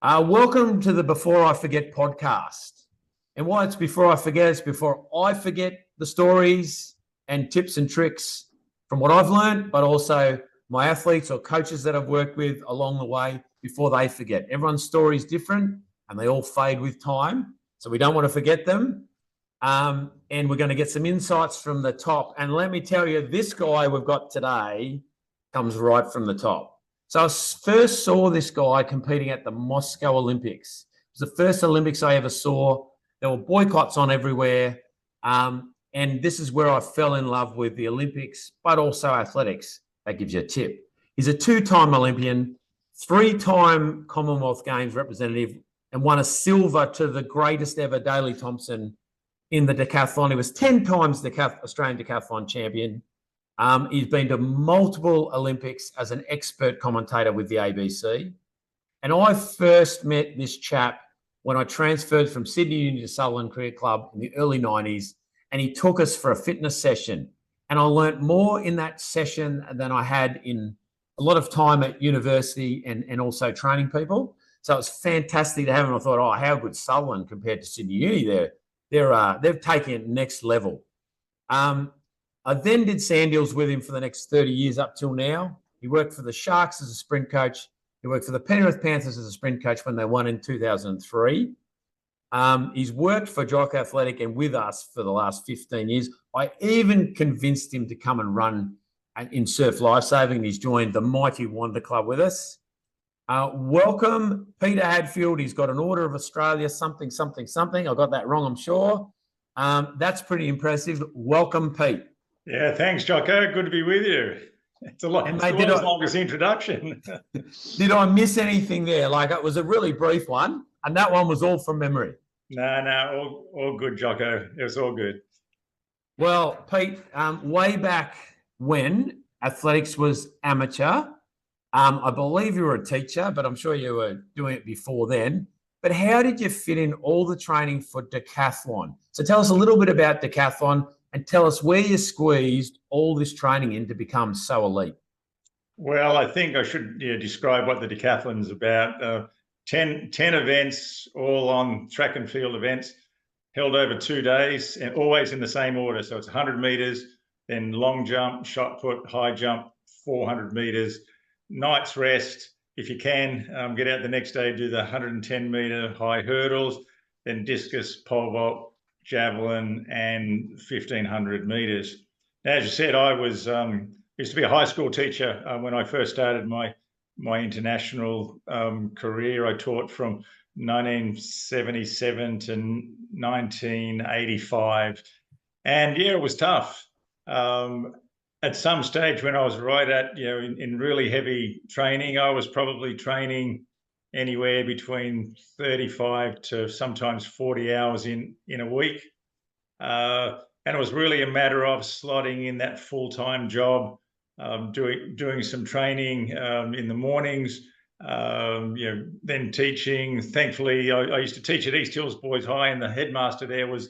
Welcome to the Before I Forget podcast. And why it's before I forget, it's before I forget the stories and tips and tricks from what I've learned, but also my athletes or coaches that I've worked with along the way before they forget. Everyone's story is different and they all fade with time. So we don't want to forget them. And we're going to get some insights from the top. And let me tell you, this guy we've got today comes right from the top. So I first saw this guy competing at the Moscow Olympics. It was the first Olympics I ever saw. There were boycotts on everywhere. And this is where I fell in love with the Olympics, but also athletics. That gives you a tip. He's a two-time Olympian, three-time Commonwealth Games representative, and won a silver to the greatest ever, Daley Thompson, in the decathlon. He was 10 times the Australian decathlon champion. He's been to multiple Olympics as an expert commentator with the ABC. And I first met this chap when I transferred from Sydney Uni to Sutherland Cricket Club in the early 90s, and he took us for a fitness session. And I learnt more in that session than I had in a lot of time at university and also training people. So it's fantastic to have him. I thought, oh, how good Sutherland compared to Sydney Uni there. They've taken it next level. I then did sand deals with him for the next 30 years up till now. He worked for the Sharks as a sprint coach. He worked for the Penrith Panthers as a sprint coach when they won in 2003. He's worked for Jock Athletic and with us for the last 15 years. I even convinced him to come and run in surf lifesaving. He's joined the mighty Wanda Club with us. Welcome, Peter Hadfield. He's got an Order of Australia, something. I got that wrong, I'm sure. That's pretty impressive. Welcome, Pete. Yeah, thanks, Jocko. Good to be with you. It's the longest introduction. Did I miss anything there? Like, it was a really brief one, and that one was all from memory. No, all good, Jocko. It was all good. Well, Pete, way back when athletics was amateur, I believe you were a teacher, but I'm sure you were doing it before then. But how did you fit in all the training for decathlon? So tell us a little bit about decathlon and tell us where you squeezed all this training in to become so elite. Well, I think I should describe what the decathlon is about. 10 events, all on track and field events, held over 2 days and always in the same order. So it's 100 meters, then long jump, shot put, high jump, 400 meters, night's rest. If you can, get out the next day, do the 110 meter high hurdles, then discus, pole vault, javelin, and 1500 meters. Now, as you said, I was used to be a high school teacher when I first started my international career. I taught from 1977 to 1985, and yeah, it was tough. At some stage when I was right at in really heavy training, I was probably training anywhere between 35 to sometimes 40 hours in a week. And it was really a matter of slotting in that full-time job, doing some training in the mornings, then teaching. Thankfully, I used to teach at East Hills Boys High, and the headmaster there was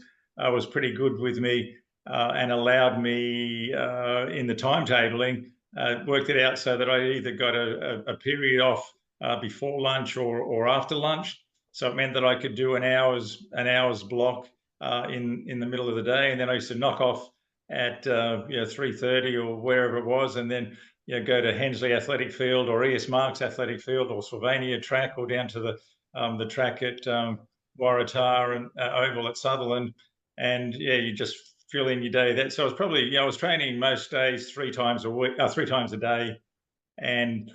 pretty good with me and allowed me in the timetabling, worked it out so that I either got a period off before lunch or after lunch. So it meant that I could do an hour's block in the middle of the day, and then I used to knock off at 3:30 or wherever it was, and then go to Hensley Athletic Field or E.S. Marks Athletic Field or Sylvania track, or down to the track at Waratah and Oval at Sutherland, and you just fill in your day. So I was I was training most days 3 times a day, and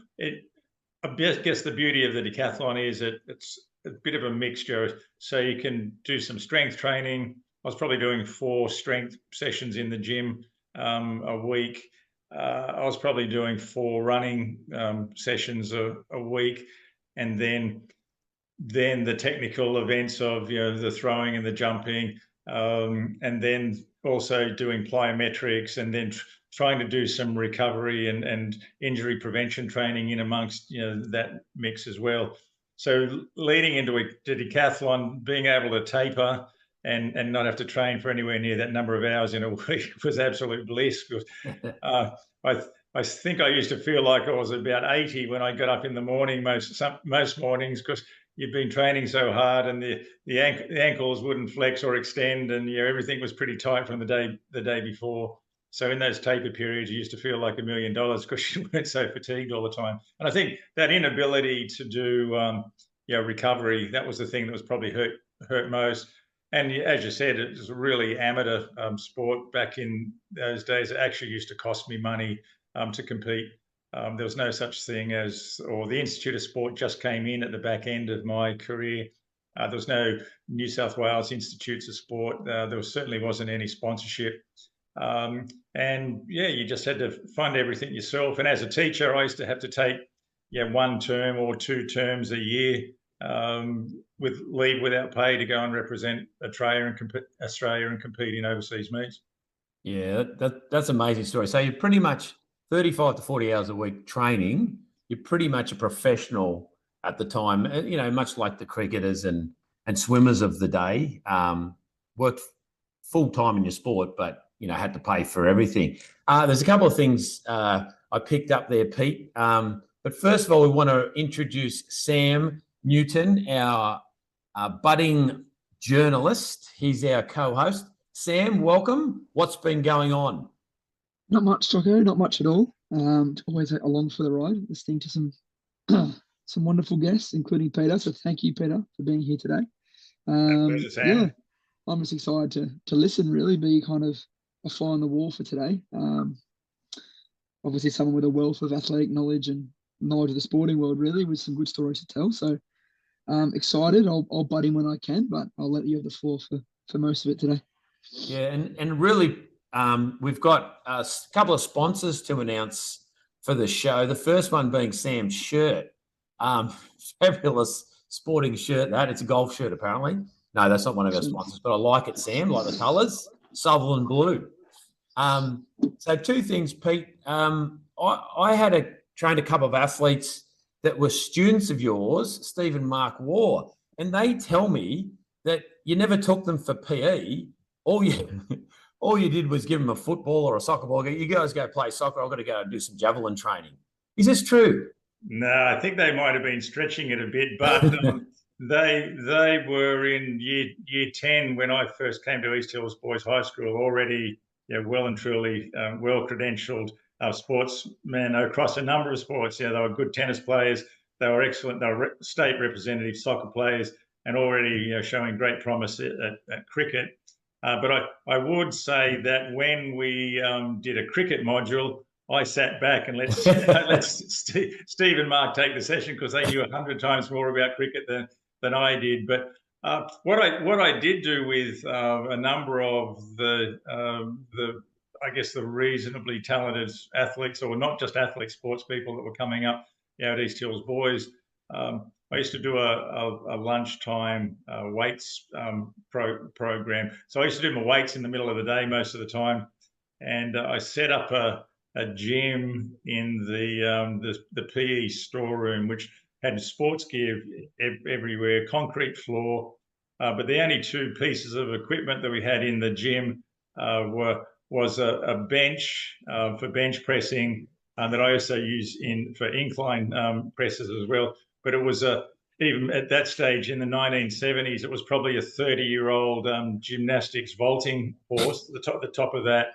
I guess the beauty of the decathlon is it's a bit of a mixture. So you can do some strength training. I was probably doing 4 strength sessions in the gym a week. I was probably doing 4 running sessions a week, and then the technical events of the throwing and the jumping, and then also doing plyometrics, and then trying to do some recovery and injury prevention training in amongst that mix as well. So leading into a decathlon, being able to taper and not have to train for anywhere near that number of hours in a week was absolute bliss. I think I used to feel like I was about 80 when I got up in the morning most mornings, because you'd been training so hard, and the ankles wouldn't flex or extend, and everything was pretty tight from the day before. So in those taper periods, you used to feel like $1 million because you weren't so fatigued all the time. And I think that inability to do recovery, that was the thing that was probably hurt most. And as you said, it was a really amateur sport back in those days. It actually used to cost me money to compete. There was no such thing as, or the Institute of Sport just came in at the back end of my career. There was no New South Wales Institutes of Sport. There certainly wasn't any sponsorship. And you just had to fund everything yourself. And as a teacher, I used to have to take 1 term or 2 terms a year with leave without pay to go and represent Australia and compete in overseas meets. Yeah, that's an amazing story. So you're pretty much 35 to 40 hours a week training. You're pretty much a professional at the time, much like the cricketers and swimmers of the day, worked full time in your sport, but, had to pay for everything. There's a couple of things I picked up there, Pete. But first of all, we want to introduce Sam Newton, our budding journalist. He's our co-host. Sam, welcome. What's been going on? Not much, Jocko. Not much at all. Always along for the ride, listening to some some wonderful guests, including Peter. So thank you, Peter, for being here today. Pleasure, Sam. I'm just excited to listen. Really, be kind of a fly on the wall for today. Obviously, someone with a wealth of athletic knowledge and knowledge of the sporting world, really, with some good stories to tell. So excited. I'll butt in when I can, but I'll let you have the floor for most of it today. Yeah, and really, we've got a couple of sponsors to announce for the show. The first one being Sam's shirt. Fabulous sporting shirt. It's a golf shirt, apparently. No, that's not one of our sponsors, but I like it, Sam, like the colours, Sutherland blue. So 2 things, Pete. I had trained a couple of athletes that were students of yours, Steve and Mark Waugh, and they tell me that you never took them for PE. All you did was give them a football or a soccer ball. You guys go play soccer. I've got to go and do some javelin training. Is this true? No, I think they might have been stretching it a bit, but they were in year 10 when I first came to East Hills Boys High School, already well and truly well-credentialed sportsmen across a number of sports. They were good tennis players. They were excellent. They were state representative soccer players and already showing great promise at cricket. But I would say that when we did a cricket module, I sat back and let Steve and Mark take the session because they knew 100 times more about cricket than I did. But what I did do with a number of the reasonably talented athletes, or not just athletes, sports people that were coming up at East Hills Boys, I used to do a lunchtime weights program. So I used to do my weights in the middle of the day most of the time, and I set up a gym in the PE storeroom, which had sports gear everywhere, concrete floor. But the only 2 pieces of equipment that we had in the gym was a bench for bench pressing that I also use for incline presses as well. But it was even at that stage in the 1970s, it was probably a 30-year-old gymnastics vaulting horse, the top of that.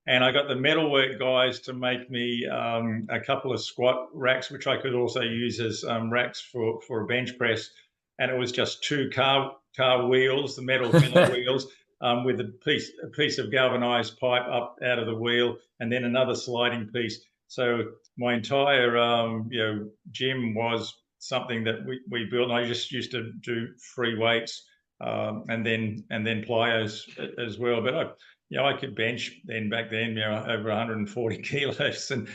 And I got the metalwork guys to make me a couple of squat racks, which I could also use as racks for a bench press. And it was just 2 car wheels, the metal wheels, with a piece of galvanized pipe up out of the wheel, and then another sliding piece. So my entire gym was something that we built. And I just used to do free weights and then plyos as well. But I could bench back then, over 140 kilos, and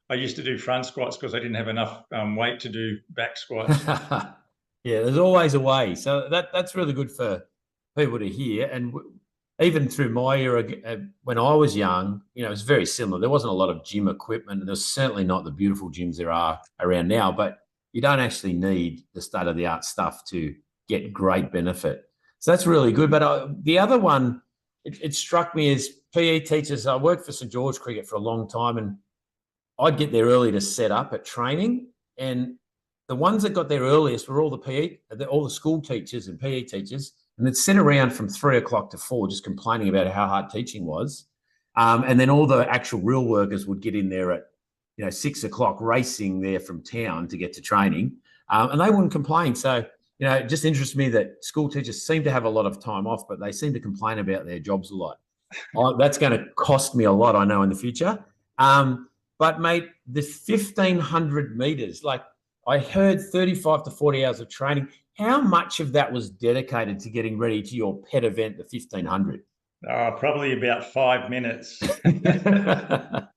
I used to do front squats because I didn't have enough weight to do back squats. Yeah, there's always a way. So that's really good for people to hear. And even through my era, when I was young, it was very similar. There wasn't a lot of gym equipment, and there's certainly not the beautiful gyms there are around now. But you don't actually need the state-of-the-art stuff to get great benefit. So that's really good. But the other one, it struck me as PE teachers. I worked for St George Cricket for a long time, and I'd get there early to set up at training. And the ones that got there earliest were all the school teachers and PE teachers, and they'd sit around from 3 o'clock to 4 just complaining about how hard teaching was. And then all the actual real workers would get in there at 6 o'clock, racing there from town to get to training, and they wouldn't complain. So it just interests me that school teachers seem to have a lot of time off, but they seem to complain about their jobs a lot. That's going to cost me a lot, I know, in the future. But mate, the 1,500 meters, like I heard 35 to 40 hours of training. How much of that was dedicated to getting ready to your pet event, the 1,500? Probably about 5 minutes. The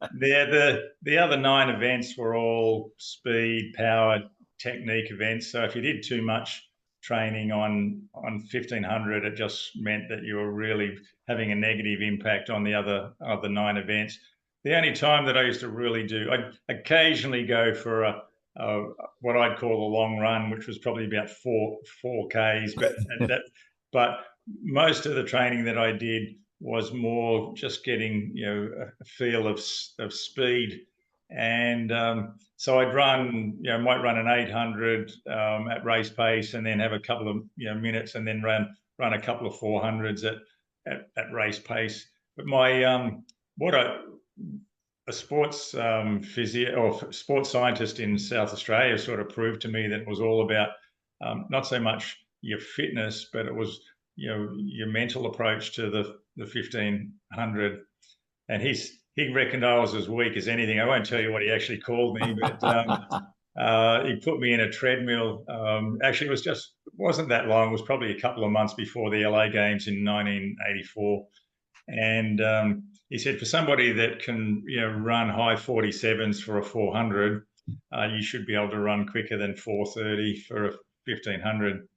other 9 events were all speed, power, technique events. So if you did too much training on 1,500, it just meant that you were really having a negative impact on the other 9 events. The only time that I used to really do, I'd occasionally go for what I'd call a long run, which was probably about 4Ks, but most of the training that I did was more just getting a feel of speed, and so I'd might run an 800 at race pace, and then have a couple of minutes, and then run a couple of 400s at race pace. But my a sports physio or sports scientist in South Australia sort of proved to me that it was all about not so much your fitness, but it was your mental approach to the 1,500. And he reckoned I was as weak as anything. I won't tell you what he actually called me, but he put me in a treadmill. Actually, it wasn't that long. It was probably a couple of months before the LA Games in 1984. And he said, for somebody that can run high 47s for a 400, you should be able to run quicker than 4:30 for a 1,500.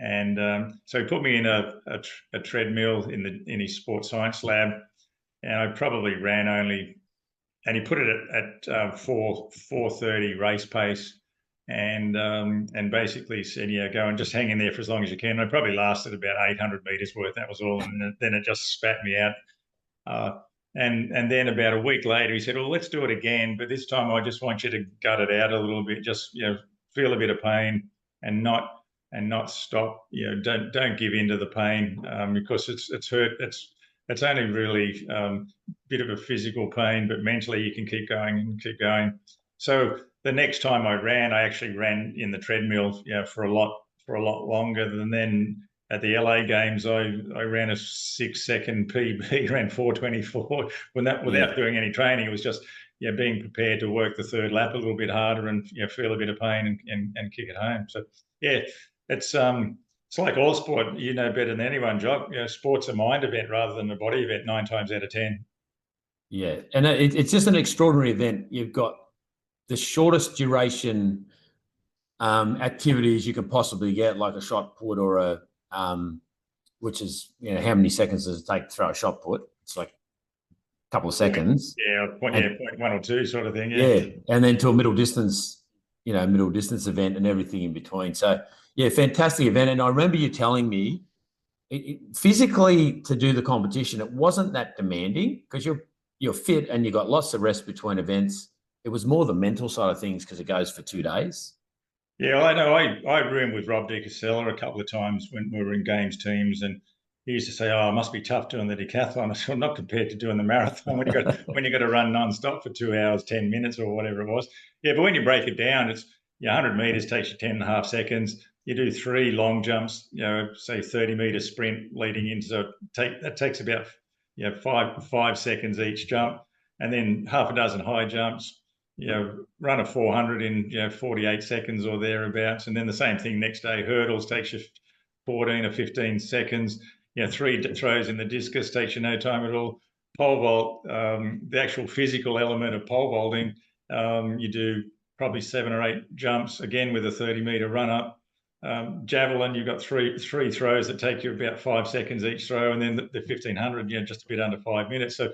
And so he put me in a treadmill in his sports science lab, and I probably ran only, and he put it at 4:30 race pace, and basically said, go and just hang in there for as long as you can. I probably lasted about 800 meters worth. That was all, and then it just spat me out. And then about a week later, he said, well, let's do it again, but this time I just want you to gut it out a little bit, just feel a bit of pain and not stop. Don't give in to the pain, because it's hurt. It's only really a bit of a physical pain, but mentally you can keep going and keep going. So the next time I actually ran in the treadmill for a lot longer. And then at the LA Games, I ran a 6-second PB, ran 4:24 without doing any training. It was just being prepared to work the third lap a little bit harder and feel a bit of pain and kick it home. So it's like all sport. You know better than anyone, Jock. Sport's a mind event rather than a body event 9 times out of 10. Yeah, and it's just an extraordinary event. You've got the shortest duration activities you can possibly get, like a shot put or a which is how many seconds does it take to throw a shot put? It's like a couple of seconds. Point 1 or 2 sort of thing. Yeah, and then to a middle distance event and everything in between. So fantastic event. And I remember you telling me physically to do the competition, it wasn't that demanding because you're fit and you got lots of rest between events. It was more the mental side of things because it goes for 2 days. Yeah, well, I know. I roomed with Rob Decathlon a couple of times when we were in games teams, and he used to say, "Oh, it must be tough doing the decathlon." I said, "Well, not compared to doing the marathon when you got to run non-stop for 2 hours 10 minutes or whatever it was." Yeah, but when you break it down, it's 100 meters takes you 10.5 seconds. You do 3 long jumps, say 30-meter sprint leading into, so that takes about 5 seconds each jump, and then half a dozen high jumps. Run a 400 in 48 seconds or thereabouts, and then the same thing next day. Hurdles takes you 14 or 15 seconds. 3 throws in the discus takes you no time at all. Pole vault, the actual physical element of pole vaulting, you do probably 7 or 8 jumps, again with a 30-meter run up. Javelin, you've got three throws that take you about 5 seconds each throw, and then the 1,500, just a bit under 5 minutes. So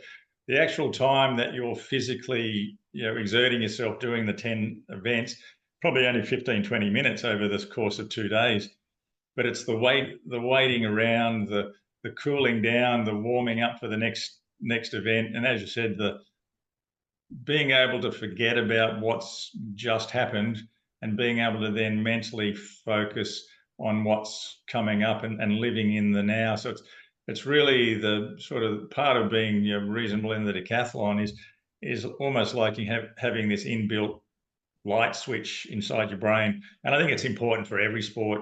the actual time that you're physically exerting yourself doing the 10 events, probably only 15-20 minutes over this course of 2 days. But it's the waiting around, the cooling down, the warming up for the next event, and as you said, the being able to forget about what's just happened and being able to then mentally focus on what's coming up and living in the now. So it's really the sort of part of being reasonable in the decathlon is almost like you having this inbuilt light switch inside your brain. And I think it's important for every sport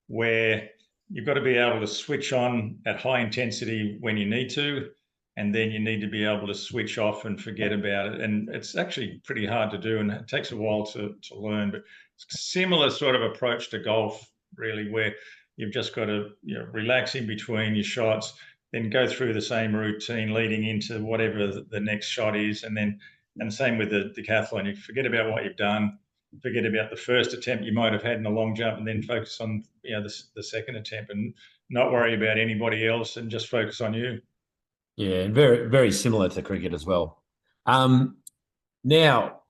where you've got to be able to switch on at high intensity when you need to, and then you need to be able to switch off and forget about it. And it's actually pretty hard to do, and it takes a while to learn. But it's a similar sort of approach to golf, really, where you've just got to relax in between your shots, then go through the same routine leading into whatever the next shot is. And same with the decathlon. You forget about what you've done, forget about the first attempt you might have had in a long jump, and then focus on the second attempt, and not worry about anybody else and just focus on you. Yeah, and very, very similar to cricket as well. Now,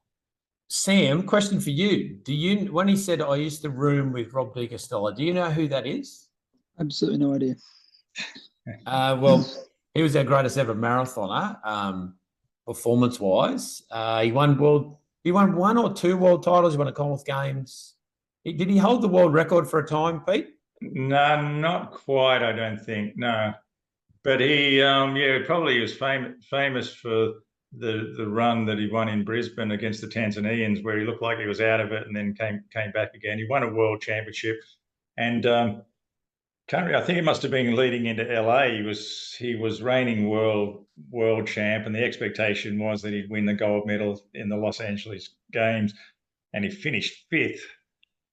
Sam, question for you. When he said, I used to room with Rob de Castella, do you know who that is? Absolutely no idea. Well, he was our greatest ever marathoner, performance-wise. He won one or two world titles. He won a Commonwealth Games. Did he hold the world record for a time, Pete? No, not quite, I don't think. No. But he, probably was famous for the run that he won in Brisbane against the Tanzanians, where he looked like he was out of it and then came back again. He won a world championship, and I think it must have been leading into LA. He was reigning world champ, and the expectation was that he'd win the gold medal in the Los Angeles Games, and he finished fifth.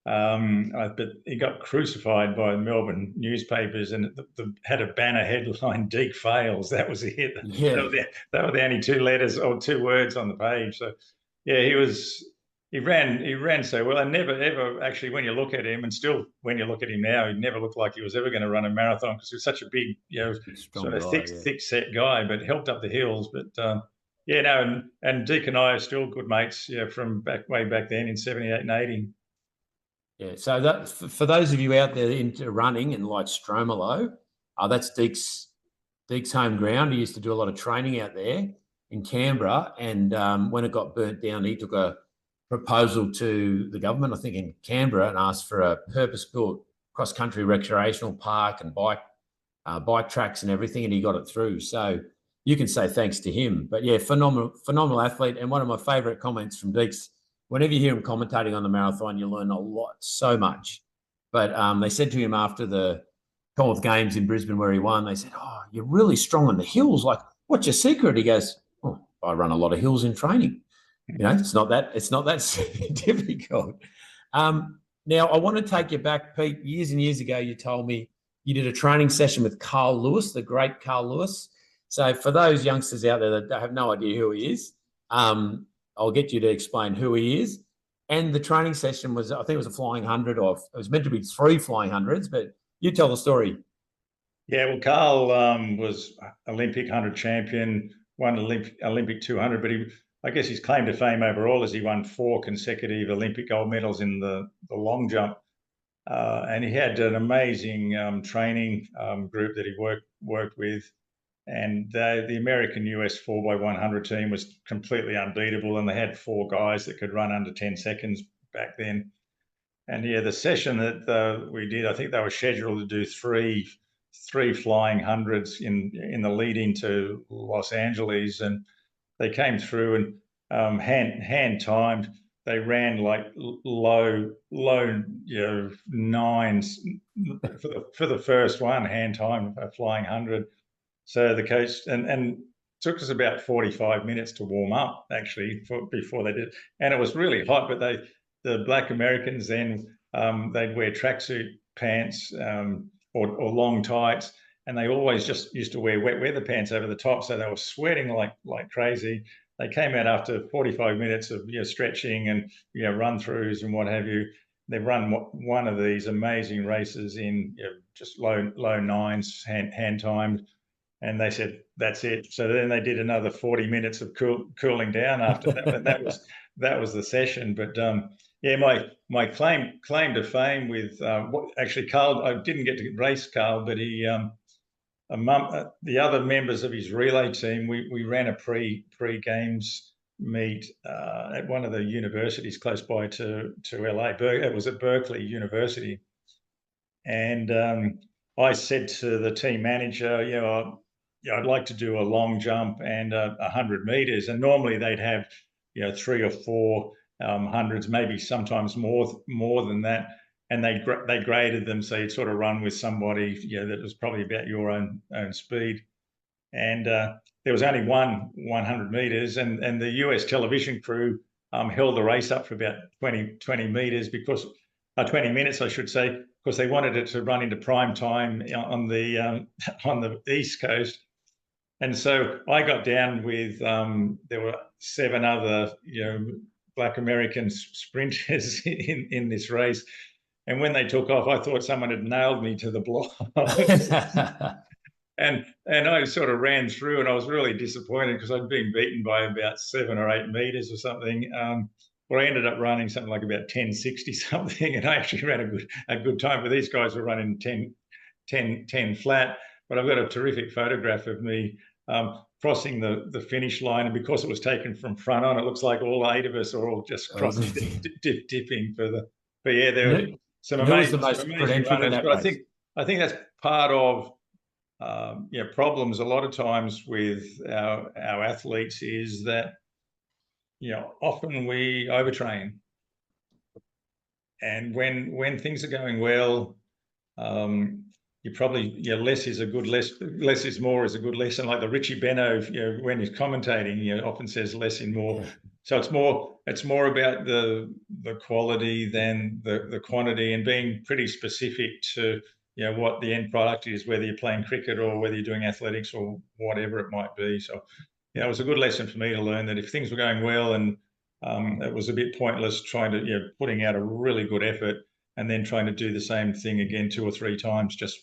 But he got crucified by Melbourne newspapers, and had a banner headline, "Deke fails." That was it. Yeah. That were the only two letters or two words on the page. So, yeah, he ran so well, and never ever actually, when you look at him, and still when you look at him now, he never looked like he was ever going to run a marathon, because he was such a big, Strong sort of guy, thick set guy, but helped up the hills. But and Deke and I are still good mates, from way back then in 78 and 80. Yeah, so that for those of you out there into running and like Stromolo, that's Deke's home ground. He used to do a lot of training out there in Canberra, and when it got burnt down, he took a proposal to the government, I think in Canberra, and asked for a purpose-built cross-country recreational park and bike tracks and everything, and he got it through. So you can say thanks to him. But yeah, phenomenal athlete, and one of my favourite comments from Deke's. Whenever you hear him commentating on the marathon, you learn a lot, so much. But they said to him after the Commonwealth Games in Brisbane where he won, they said, "Oh, you're really strong on the hills. Like, what's your secret?" He goes, "Oh, I run a lot of hills in training. It's not that difficult." Now, I want to take you back, Pete. Years and years ago, you told me you did a training session with Carl Lewis, the great Carl Lewis. So for those youngsters out there that have no idea who he is, I'll get you to explain who he is. And the training session was, I think it was a flying 100, or it was meant to be 3 flying 100s, but you tell the story. Yeah, well, Carl was Olympic 100 champion, won Olympic 200, but I guess his claim to fame overall is he won 4 consecutive Olympic gold medals in the long jump. And he had an amazing training group that he worked with. And the American US 4x100 team was completely unbeatable, and they had 4 guys that could run under 10 seconds back then. And yeah, the session that we did, I think they were scheduled to do three flying hundreds in the lead into Los Angeles, and they came through and hand timed. They ran like low nines for the first one, hand timed a flying 100. So the coach and took us about 45 minutes to warm up, actually, before they did. And it was really hot, but the Black Americans then, they'd wear tracksuit pants or long tights, and they always just used to wear wet weather pants over the top, so they were sweating like crazy. They came out after 45 minutes of stretching and run-throughs and what have you. They run one of these amazing races in just low nines, hand timed. And they said, "That's it." So then they did another 40 minutes of cooling down after that. And that was the session. But my claim to fame with actually Carl, I didn't get to race Carl, but he the other members of his relay team, we ran a pre-games meet at one of the universities close by to LA. It was at Berkeley University. And I said to the team manager, I'd like to do a long jump and 100 meters. And normally they'd have, 3 or 4 hundreds, maybe sometimes more than that. And they graded them, so you'd sort of run with somebody, that was probably about your own speed. And there was only one 100 meters, and the US television crew held the race up for about 20 meters 20 minutes, I should say, because they wanted it to run into prime time on the on the East Coast. And so I got down with there were 7 other Black American sprinters in this race, and when they took off, I thought someone had nailed me to the block. And I sort of ran through, and I was really disappointed because I'd been beaten by about 7 or 8 meters or something. Well, I ended up running something like about 10:60 something, and I actually ran a good time. But these guys were running 10 flat. But I've got a terrific photograph of me crossing the finish line, and because it was taken from front on, it looks like all 8 of us are all just crossing, dipping for the. But yeah, there were some amazing runners. But I think that's part of problems a lot of times with our athletes is that often we overtrain, and when things are going well, you probably less is more is a good lesson. Like the Richie Benaud, when he's commentating, often says less is more. Yeah. So it's more about the quality than the quantity, and being pretty specific to what the end product is, whether you're playing cricket or whether you're doing athletics or whatever it might be. So it was a good lesson for me to learn that if things were going well, and it was a bit pointless trying to putting out a really good effort and then trying to do the same thing again 2 or 3 times. Just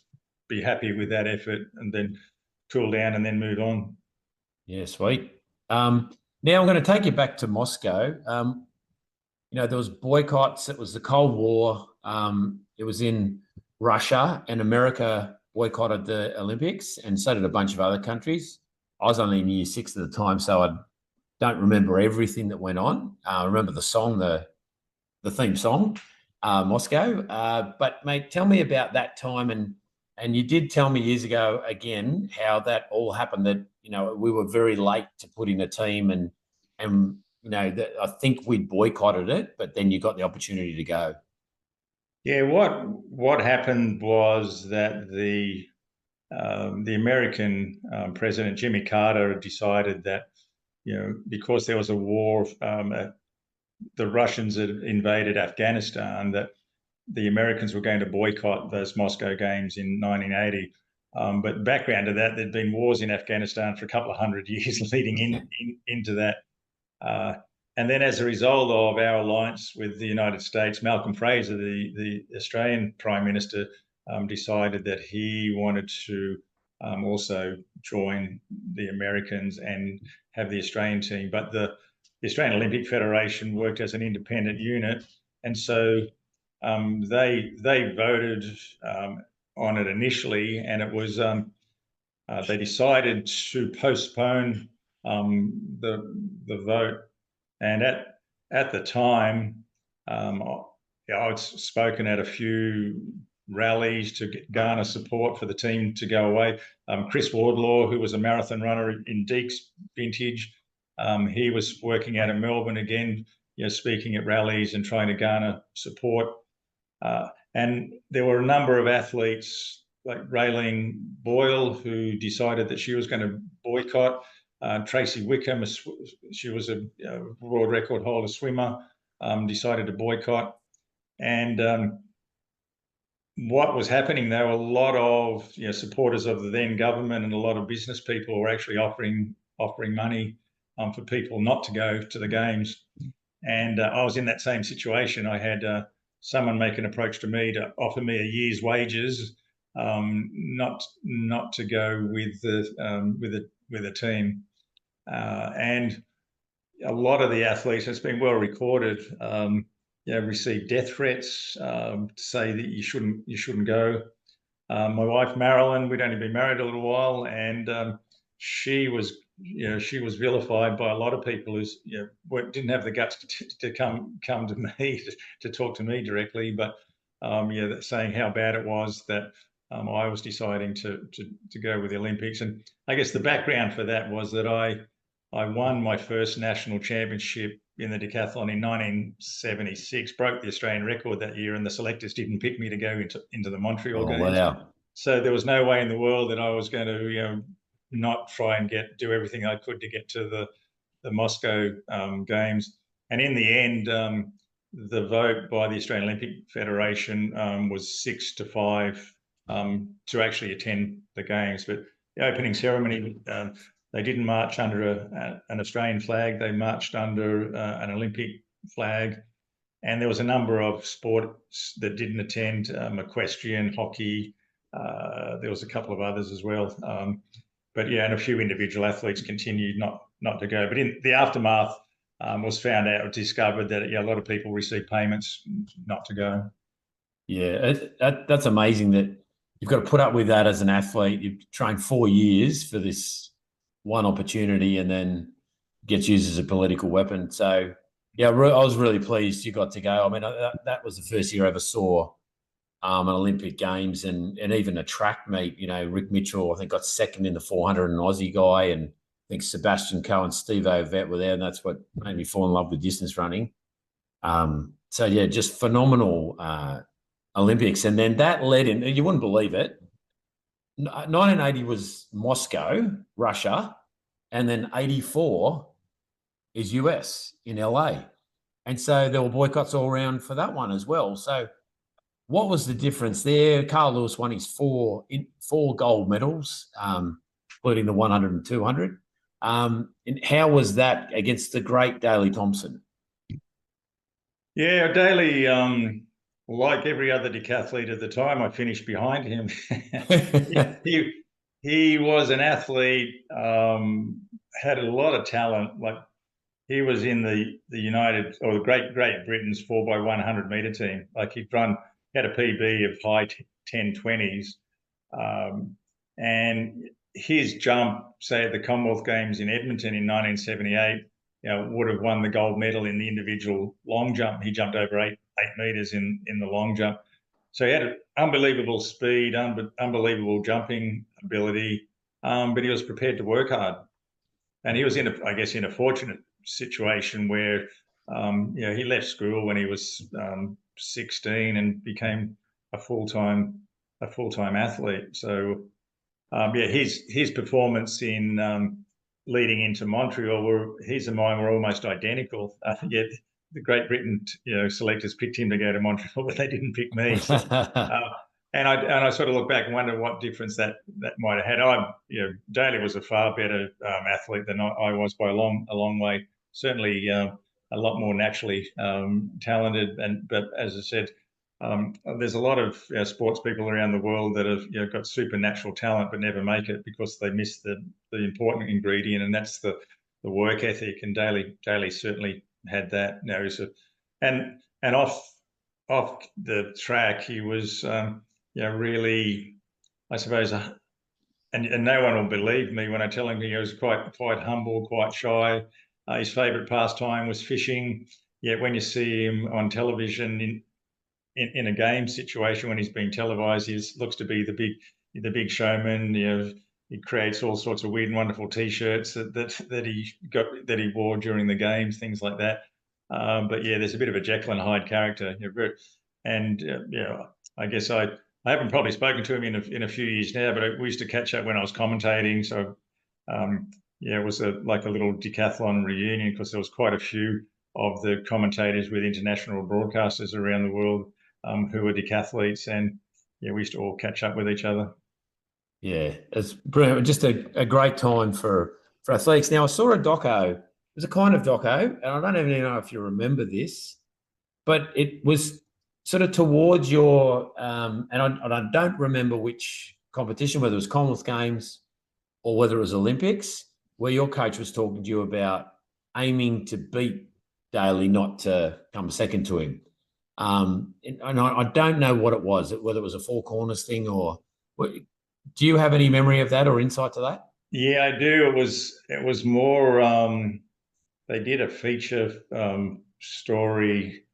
be happy with that effort and then cool down and then move on. Yeah, sweet. Now I'm going to take you back to Moscow. There was boycotts. It was the Cold War. It was in Russia, and America boycotted the Olympics, and so did a bunch of other countries. I was only in year 6 at the time, so I don't remember everything that went on. I remember the song, the theme song, Moscow. But mate, tell me about that time, and you did tell me years ago again how that all happened. That we were very late to put in a team, and that I think we'd boycotted it, but then you got the opportunity to go. Yeah, what happened was that the American President Jimmy Carter decided that because there was a war, the Russians had invaded Afghanistan, that the Americans were going to boycott those Moscow Games in 1980. But background to that, there'd been wars in Afghanistan for a couple of 100 years leading into that. And then as a result of our alliance with the United States, Malcolm Fraser, the Australian Prime Minister, decided that he wanted to also join the Americans and have the Australian team. But the Australian Olympic Federation worked as an independent unit, and so they voted on it initially, and it was they decided to postpone the vote. And at the time, I'd spoken at a few rallies to garner support for the team to go away. Chris Wardlaw, who was a marathon runner in Deke's vintage, he was working out of Melbourne again, speaking at rallies and trying to garner support. And there were a number of athletes like Raylene Boyle, who decided that she was going to boycott. Tracy Wickham, she was a world record holder swimmer, decided to boycott. And what was happening, there were a lot of supporters of the then government, and a lot of business people were actually offering money for people not to go to the games. And I was in that same situation. I had someone make an approach to me to offer me a year's wages, not to go with the team. And a lot of the athletes, it's been well recorded, received death threats to say that you shouldn't go. My wife Marilyn, we'd only been married a little while, and she was she was vilified by a lot of people who didn't have the guts to come to me to talk to me directly, but saying how bad it was that I was deciding to go with the Olympics. And I guess the background for that was that I won my first national championship in the decathlon in 1976, broke the Australian record that year, and the selectors didn't pick me to go into the Montreal Games. Wow. So there was no way in the world that I was going to not try and do everything I could to get to the Moscow Games. And in the end, the vote by the Australian Olympic Federation was 6-5 to actually attend the Games. But the opening ceremony, they didn't march under an Australian flag. They marched under an Olympic flag. And there was a number of sports that didn't attend, equestrian, hockey. There was a couple of others as well. And a few individual athletes continued not to go. But in the aftermath, was found out or discovered that a lot of people received payments not to go. Yeah, that's amazing that you've got to put up with that as an athlete. You've trained 4 years for this one opportunity and then gets used as a political weapon. So, yeah, I was really pleased you got to go. I mean, that was the first year I ever saw an Olympic Games and even a track meet. Rick Mitchell, I think, got second in the 400, an Aussie guy, and I think Sebastian Coe and Steve Ovett were there, and that's what made me fall in love with distance running. So, yeah, just phenomenal Olympics. And then that led in, you wouldn't believe it, 1980 was Moscow, Russia, and then 84 is US in LA. And so there were boycotts all around for that one as well. So what was the difference there? Carl Lewis won his four gold medals, including the 100 and 200. And how was that against the great Daley Thompson? Yeah, Daley, like every other decathlete at the time, I finished behind him. He was an athlete, had a lot of talent. Like, he was in the Great Britain's 4x100 meter team. Like, he had a PB of high 1020s, and his jump, say at the Commonwealth Games in Edmonton in 1978, would have won the gold medal in the individual long jump. He jumped over 8 meters in the long jump. So he had unbelievable speed, unbelievable jumping ability, but he was prepared to work hard. And he was in a fortunate situation where, he left school when he was 16 and became a full-time athlete. So, his performance in leading into Montreal, his and mine were almost identical. Yet the Great Britain, selectors picked him to go to Montreal, but they didn't pick me. So, and I sort of look back and wonder what difference that might have had. Daley was a far better athlete than I was by a long way. Certainly a lot more naturally talented. But as I said, there's a lot of sports people around the world that have got supernatural talent but never make it because they miss the important ingredient, and that's the work ethic. And Daley certainly had that. And off the track, he was really, I suppose, and no one will believe me when I tell him he was quite humble, quite shy. His favourite pastime was fishing. Yet when you see him on television in a game situation, when he's being televised, he looks to be the big showman. He creates all sorts of weird and wonderful T-shirts that he wore during the games, things like that. But there's a bit of a Jekyll and Hyde character. And I guess I haven't probably spoken to him in a few years now, but we used to catch up when I was commentating. So it was like a little decathlon reunion because there was quite a few of the commentators with international broadcasters around the world who were decathletes, and we used to all catch up with each other. Yeah, it's brilliant. Just a great time for athletes. Now, I saw a doco. It was a kind of doco, and I don't even know if you remember this, but it was sort of towards your, and I don't remember which competition, whether it was Commonwealth Games or whether it was Olympics, where your coach was talking to you about aiming to beat Daley, not to come second to him. And I don't know what it was, whether it was a four corners thing or. Do you have any memory of that or insight to that? Yeah, I do. It was more. They did a feature story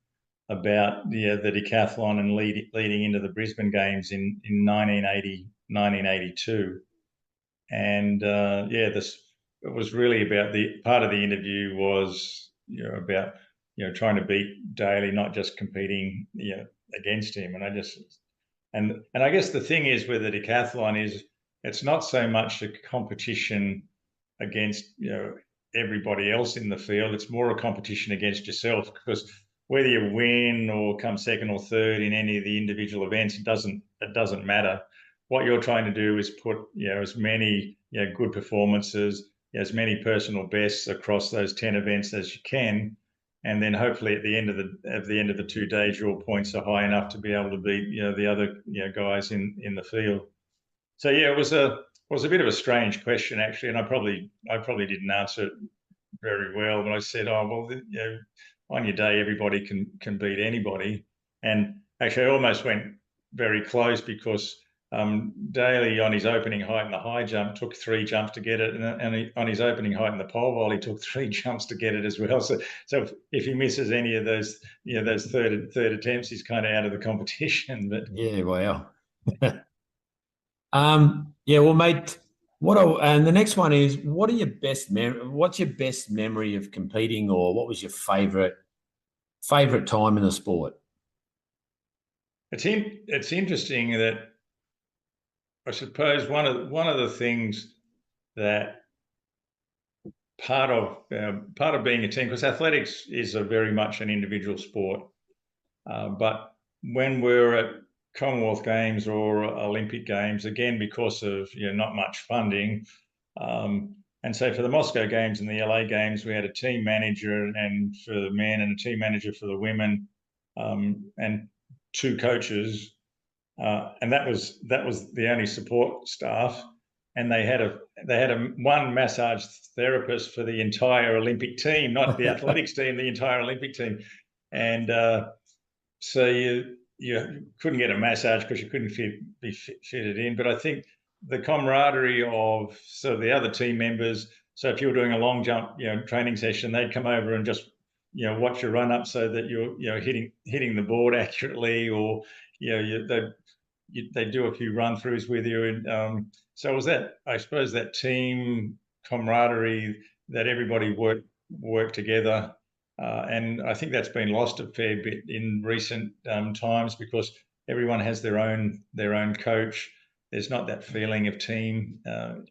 about the decathlon and leading into the Brisbane Games in 1982. And this it was really about the part of the interview was about trying to beat Daly, not just competing against him. And I guess the thing is with the decathlon is it's not so much a competition against everybody else in the field. It's more a competition against yourself, because whether you win or come second or third in any of the individual events, it doesn't matter. What you're trying to do is put as many good performances, as many personal bests across those 10 events as you can, and then hopefully at the end of the 2 days your points are high enough to be able to beat the other guys in the field. So it was a bit of a strange question actually, and I probably didn't answer it very well. But I said, oh well, on your day everybody can beat anybody, and actually I almost went very close, because Daly on his opening height in the high jump took 3 jumps to get it, and on his opening height in the pole vault he took 3 jumps to get it as well. So if he misses any of those those third attempts, he's kind of out of the competition. But yeah, wow. Well, mate, and the next one is, what's your best memory of competing, or what was your favorite time in the sport? It's interesting that I suppose one of the things that part of being a team, because athletics is very much an individual sport, but when we're at Commonwealth Games or Olympic Games, again because of not much funding, and so for the Moscow Games and the LA Games, we had a team manager and for the men, and a team manager for the women, and 2 coaches. And that was the only support staff, and they had one massage therapist for the entire Olympic team, not the athletics team, the entire Olympic team. And so you couldn't get a massage because you couldn't be fitted in. But I think the camaraderie of the other team members. So if you were doing a long jump training session, they'd come over and just watch your run up so that you're hitting the board accurately, or they do a few run throughs with you. And so it was I suppose that team camaraderie, that everybody worked together. And I think that's been lost a fair bit in recent times, because everyone has their own coach. There's not that feeling of team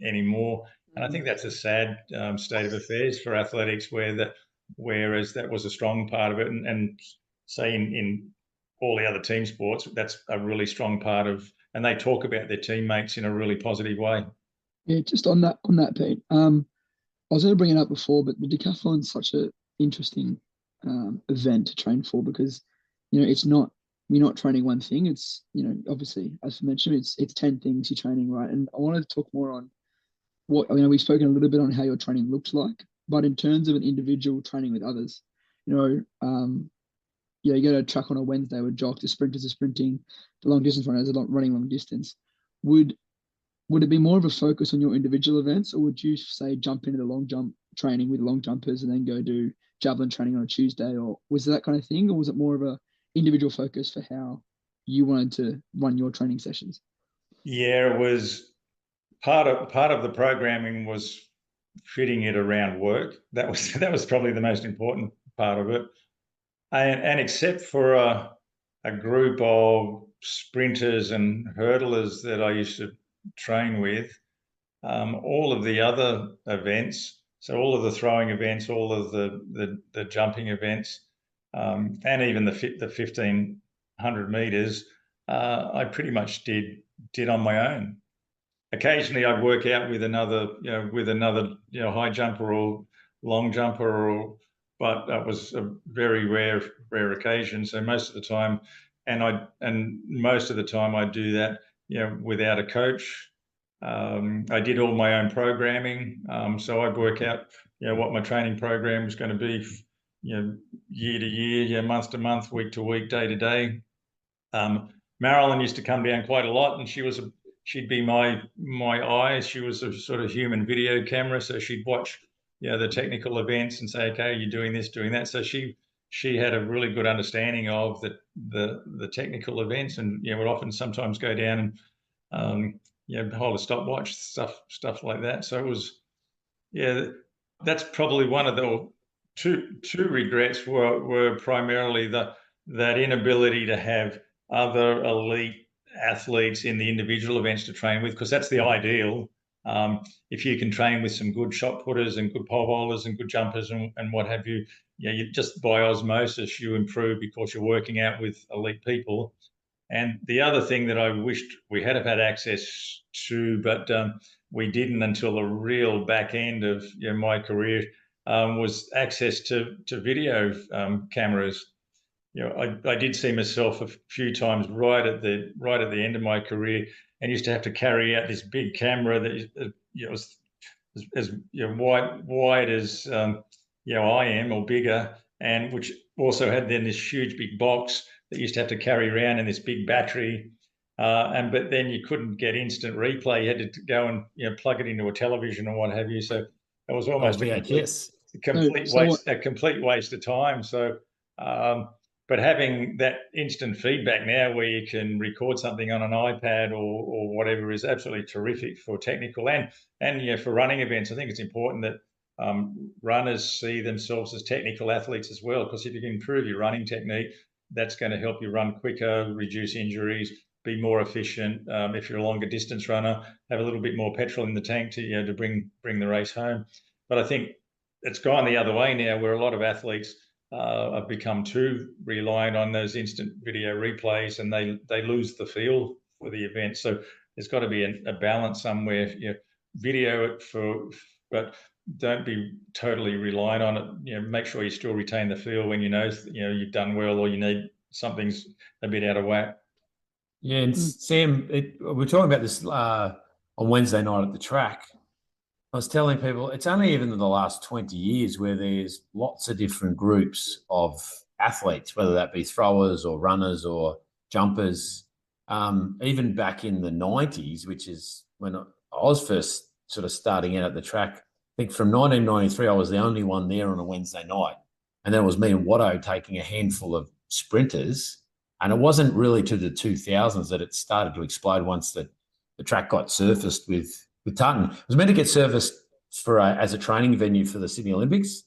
anymore. And I think that's a sad state of affairs for athletics, whereas that was a strong part of it. And say in all the other team sports, that's a really strong part of, and they talk about their teammates in a really positive way. Yeah, just on that, Pete. I was going to bring it up before, but the decathlon is such an interesting event to train for, because we're not training one thing. It's obviously, as I mentioned, it's 10 things you're training, right? And I wanted to talk more on we've spoken a little bit on how your training looks like, but in terms of an individual training with others, you go to a track on a Wednesday with Jock, the sprinters are sprinting, the long distance runners are running long distance. Would it be more of a focus on your individual events, or would you say jump into the long jump training with long jumpers and then go do javelin training on a Tuesday, or was it that kind of thing, or was it more of a individual focus for how you wanted to run your training sessions? Yeah, it was part of the programming was fitting it around work. That was probably the most important part of it. And except for a group of sprinters and hurdlers that I used to train with, all of the other events, so all of the throwing events, all of the jumping events, and even the 1500 meters, I pretty much did on my own. Occasionally I'd work out with another high jumper or long jumper, but that was a very rare occasion. So most of the time, most of the time I do that without a coach. I did all my own programming, so I'd work out what my training program was going to be, year to year, month to month, week to week, day to day. Marilyn used to come down quite a lot, and she was she'd be my eyes. She was a sort of human video camera, so she'd watch the technical events and say, okay, you're doing this, doing that. So she had a really good understanding of the technical events, and would often sometimes go down and hold a stopwatch, stuff like that. So it was, that's probably one of the two regrets were primarily that inability to have other elite athletes in the individual events to train with, because that's the ideal. If you can train with some good shot putters and good pole bowlers and good jumpers and what have you, you just by osmosis you improve because you're working out with elite people. And the other thing that I wished we had have had access to, but we didn't until the real back end of my career, was access to video cameras. I did see myself a few times right at the end of my career, and used to have to carry out this big camera that was as wide as I am, or bigger, and which also had then this huge big box that used to have to carry around in this big battery. But then you couldn't get instant replay. You had to go and plug it into a television or what have you. So it was almost a complete waste of time. So, but having that instant feedback now, where you can record something on an iPad or whatever, is absolutely terrific for technical and for running events. I think it's important that runners see themselves as technical athletes as well, because if you can improve your running technique, that's going to help you run quicker, reduce injuries, be more efficient. If you're a longer distance runner, have a little bit more petrol in the tank to bring the race home. But I think it's gone the other way now, where a lot of athletes have become too reliant on those instant video replays, and they lose the feel for the event. So there's got to be a balance somewhere. Video it but don't be totally reliant on it. Make sure you still retain the feel when you've done well, or you need something's a bit out of whack. Yeah, and Sam, we're talking about this on Wednesday night at the track. I was telling people it's only even in the last 20 years where there's lots of different groups of athletes, whether that be throwers or runners or jumpers. Even back in the 90s, which is when I was first sort of starting out at the track, I think from 1993, I was the only one there on a Wednesday night. And then it was me and Watto taking a handful of sprinters. And it wasn't really to the 2000s that it started to explode once the track got surfaced with Tartan. It was meant to get surfaced as a training venue for the Sydney Olympics,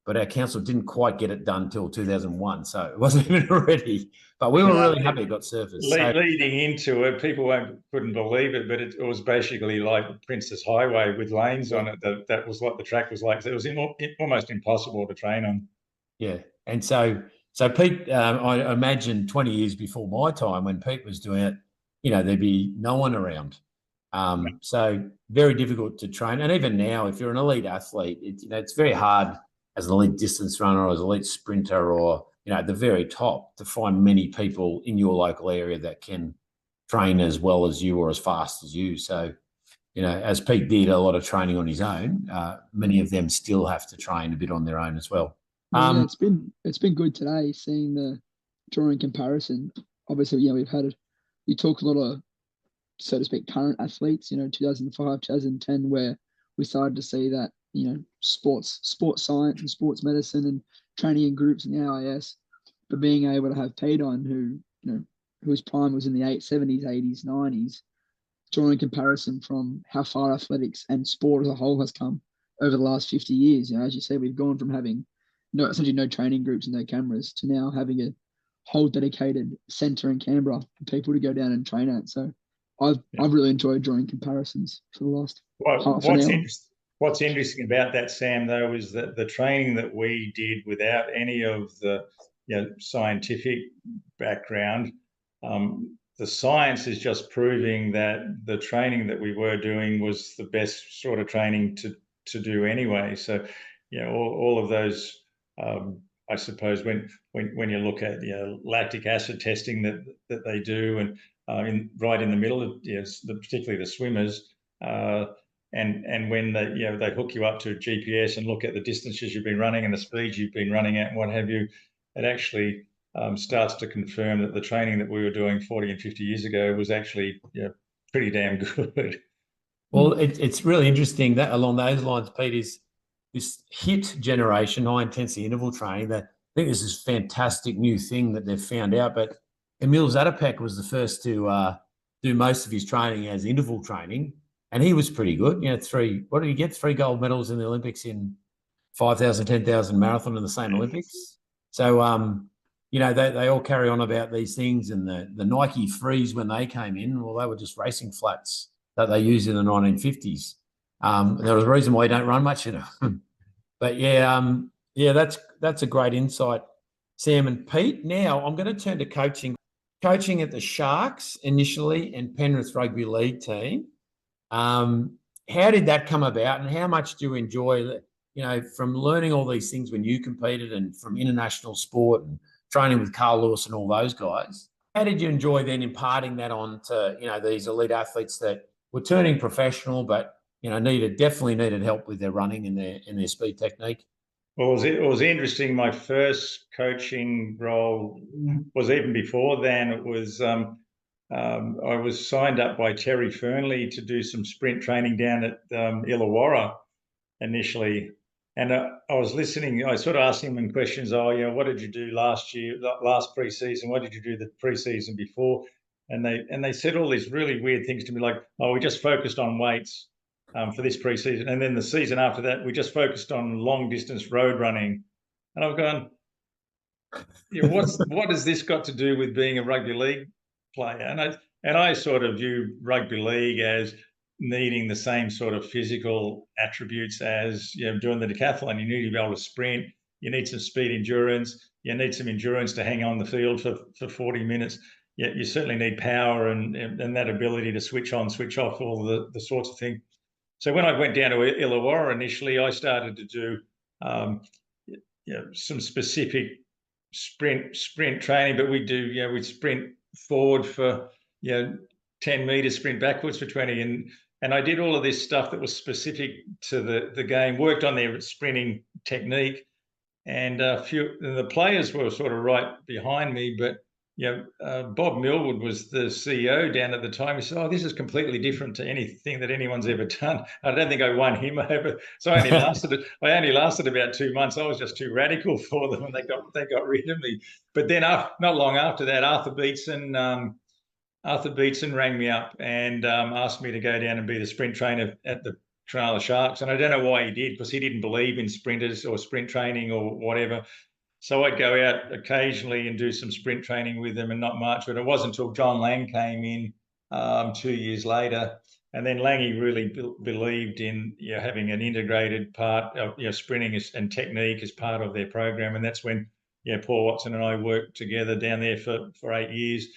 but our council didn't quite get it done till 2001. So it wasn't even ready. But we were really happy it got surfaced. Leading into it, people couldn't believe it, but it was basically like Princess Highway with lanes on it. That was what the track was like. So it was almost impossible to train on. Yeah. And so Pete, I imagine 20 years before my time, when Pete was doing it, there'd be no one around. So very difficult to train. And even now, if you're an elite athlete, it's very hard as an elite distance runner or as an elite sprinter or, at the very top, to find many people in your local area that can train as well as you or as fast as you. So, as Pete did a lot of training on his own, many of them still have to train a bit on their own as well. Yeah, it's been good today seeing the drawing comparison. Obviously, we've had you talk a lot of, so to speak, current athletes, 2005, 2010, where we started to see that, sports science and sports medicine and training in groups in the AIS, but being able to have Pete on, whose prime was in the 70s, 80s, 90s, drawing comparison from how far athletics and sport as a whole has come over the last 50 years. As you say, we've gone from having essentially no training groups and no cameras to now having a whole dedicated centre in Canberra for people to go down and train at. So I've really enjoyed drawing comparisons for the last half an hour. What's interesting about that, Sam, though, is that the training that we did without any of the scientific background, the science is just proving that the training that we were doing was the best sort of training to do anyway. So, all of those, I suppose, when you look at lactic acid testing that they do, and right in the middle of particularly the swimmers, and when they hook you up to GPS and look at the distances you've been running and the speeds you've been running at and what have you, it actually starts to confirm that the training that we were doing 40 and 50 years ago was actually pretty damn good. Well, it's really interesting that along those lines, Pete, is this HIIT generation, high intensity interval training. That I think this is a fantastic new thing that they've found out. But Emil Zatopek was the first to do most of his training as interval training, and he was pretty good. You know, what did he get? 3 gold medals in the Olympics in 5,000, 10,000 marathon in the same Olympics. So, you know, they all carry on about these things, and the Nike Frees when they came in, well, they were just racing flats that they used in the 1950s. There was a reason why you don't run much in them. But yeah, that's a great insight, Sam and Pete. Now I'm going to turn to coaching. Coaching at the Sharks initially and Penrith Rugby League team. How did that come about, and how much do you enjoy, you know, from learning all these things when you competed and from international sport and training with Carl Lewis and all those guys? How did you enjoy then imparting that on to, you know, these elite athletes that were turning professional, but, you know, definitely needed help with their running and their speed technique? Well, it was interesting. My first coaching role was even before then. It was I was signed up by Terry Fernley to do some sprint training down at Illawarra initially. And I was listening. I sort of asked him questions. Oh, you know, what did you do last pre-season? What did you do the pre-season before? And they said all these really weird things to me, like, oh, we just focused on weights for this pre-season, and then the season after that, we just focused on long distance road running. And I've gone, yeah, what has this got to do with being a rugby league player? And I sort of view rugby league as needing the same sort of physical attributes as, you know, doing the decathlon. You need to be able to sprint. You need some speed endurance. You need some endurance to hang on the field for 40 minutes. Yeah, you certainly need power and that ability to switch on, switch off, all the sorts of things. So when I went down to Illawarra initially, I started to do you know, some specific sprint training, but we'd sprint forward for 10 meters, sprint backwards for 20, and I did all of this stuff that was specific to the game, worked on their sprinting technique, and the players were sort of right behind me, but Bob Millwood was the CEO down at the time. He said, "Oh, this is completely different to anything that anyone's ever done." I don't think I won him over, so I only lasted about 2 months. I was just too radical for them, and they got rid of me. But then, not long after that, Arthur Beetson rang me up and asked me to go down and be the sprint trainer at the Cronulla Sharks. And I don't know why he did, because he didn't believe in sprinters or sprint training or whatever. So I'd go out occasionally and do some sprint training with them, and not much. But it wasn't until John Lang came in 2 years later, and then Langy really believed in having an integrated part of sprinting and technique as part of their program. And that's when Paul Watson and I worked together down there for 8 years.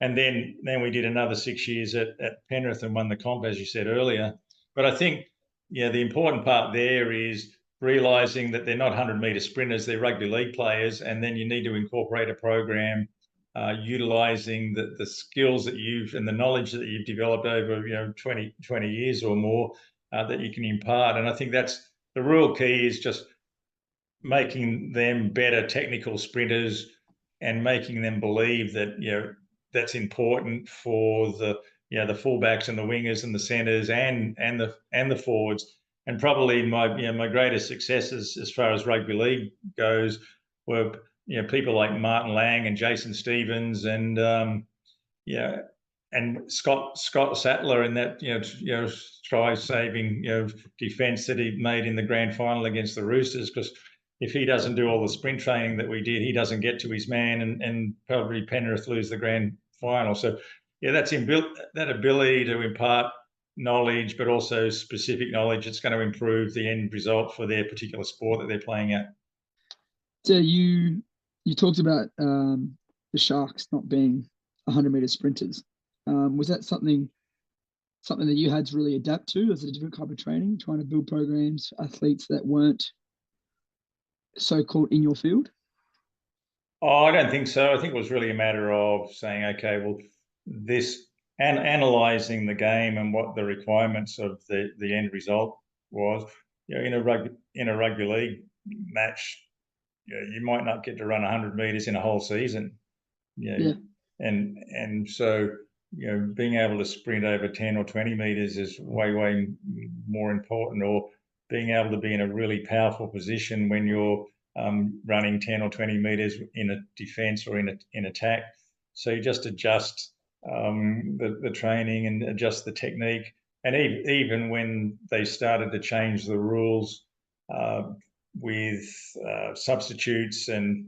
And then we did another 6 years at Penrith and won the comp, as you said earlier. But I think the important part there is realising that they're not 100-metre sprinters, they're rugby league players, and then you need to incorporate a program utilising the skills that and the knowledge that you've developed over 20 years or more that you can impart. And I think that's the real key, is just making them better technical sprinters and making them believe that that's important for the fullbacks and the wingers and the centres and the forwards. And probably my greatest successes as far as rugby league goes were people like Martin Lang and Jason Stevens and Scott Sattler in that try-saving defence that he made in the grand final against the Roosters. Because if he doesn't do all the sprint training that we did, he doesn't get to his man, and probably Penrith lose the grand final. So that's that ability to impart knowledge, but also specific knowledge that's going to improve the end result for their particular sport that they're playing at. So you talked about the Sharks not being 100-metre sprinters. Was that something that you had to really adapt to as a different type of training, trying to build programs for athletes that weren't so-called in your field? Oh, I don't think so. I think it was really a matter of saying, okay, well, this and analysing the game and what the requirements of the end result was. In a rugby league match, you might not get to run 100 metres in a whole season. And so being able to sprint over 10 or 20 meters is way more important, or being able to be in a really powerful position when you're running 10 or 20 meters in a defense or in attack. So you just adjust the training and adjust the technique. And even when they started to change the rules with substitutes, and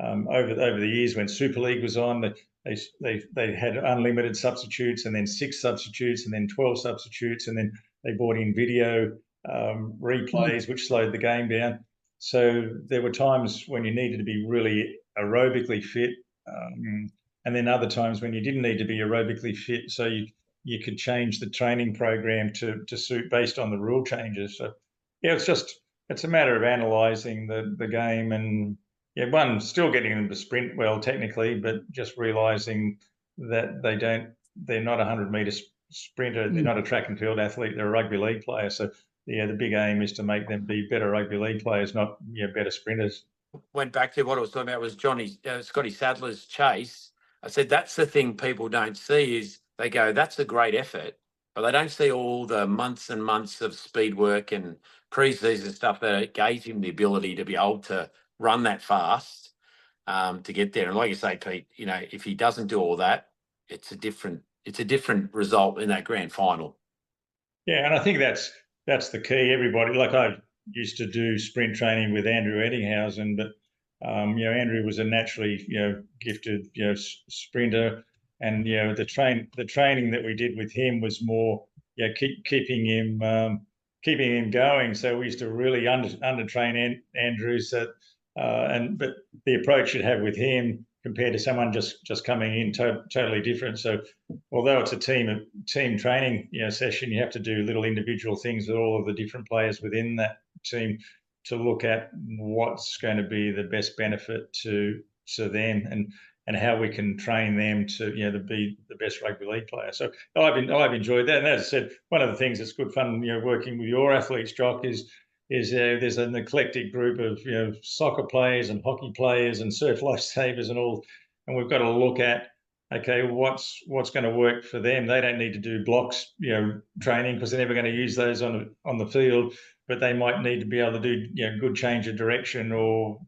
over the years when Super League was on, they had unlimited substitutes, and then 6 substitutes, and then 12 substitutes, and then they brought in video replays, which slowed the game down. So there were times when you needed to be really aerobically fit, and then other times when you didn't need to be aerobically fit. So you could change the training program to suit based on the rule changes. So yeah, it's a matter of analysing the game, and one, still getting them to sprint well technically, but just realising that they're not a 100-metre sprinter, they're not a track and field athlete, they're a rugby league player. So the big aim is to make them be better rugby league players, not better sprinters. Went back to what I was talking about was Scotty Sadler's chase. I said that's the thing people don't see, is they go, that's a great effort, but they don't see all the months and months of speed work and pre-season stuff that gave him the ability to be able to run that fast to get there. And like you say, Pete, if he doesn't do all that, it's a different result in that grand final. Yeah, and I think that's the key. Everybody, like I used to do sprint training with Andrew Eddinghausen, but Andrew was a naturally gifted sprinter, and the training that we did with him was more keeping him going. So we used to really undertrain Andrew. So but the approach you'd have with him compared to someone just coming in totally different. So although it's a team training session, you have to do little individual things with all of the different players within that team to look at what's going to be the best benefit to them, and how we can train them to to be the best rugby league player. So I've enjoyed that. And as I said, one of the things that's good fun working with your athletes, Jock, is there's an eclectic group of soccer players and hockey players and surf lifesavers and all, and we've got to look at, okay, what's going to work for them. They don't need to do blocks training, because they're never going to use those on the field, but they might need to be able to do good change of direction or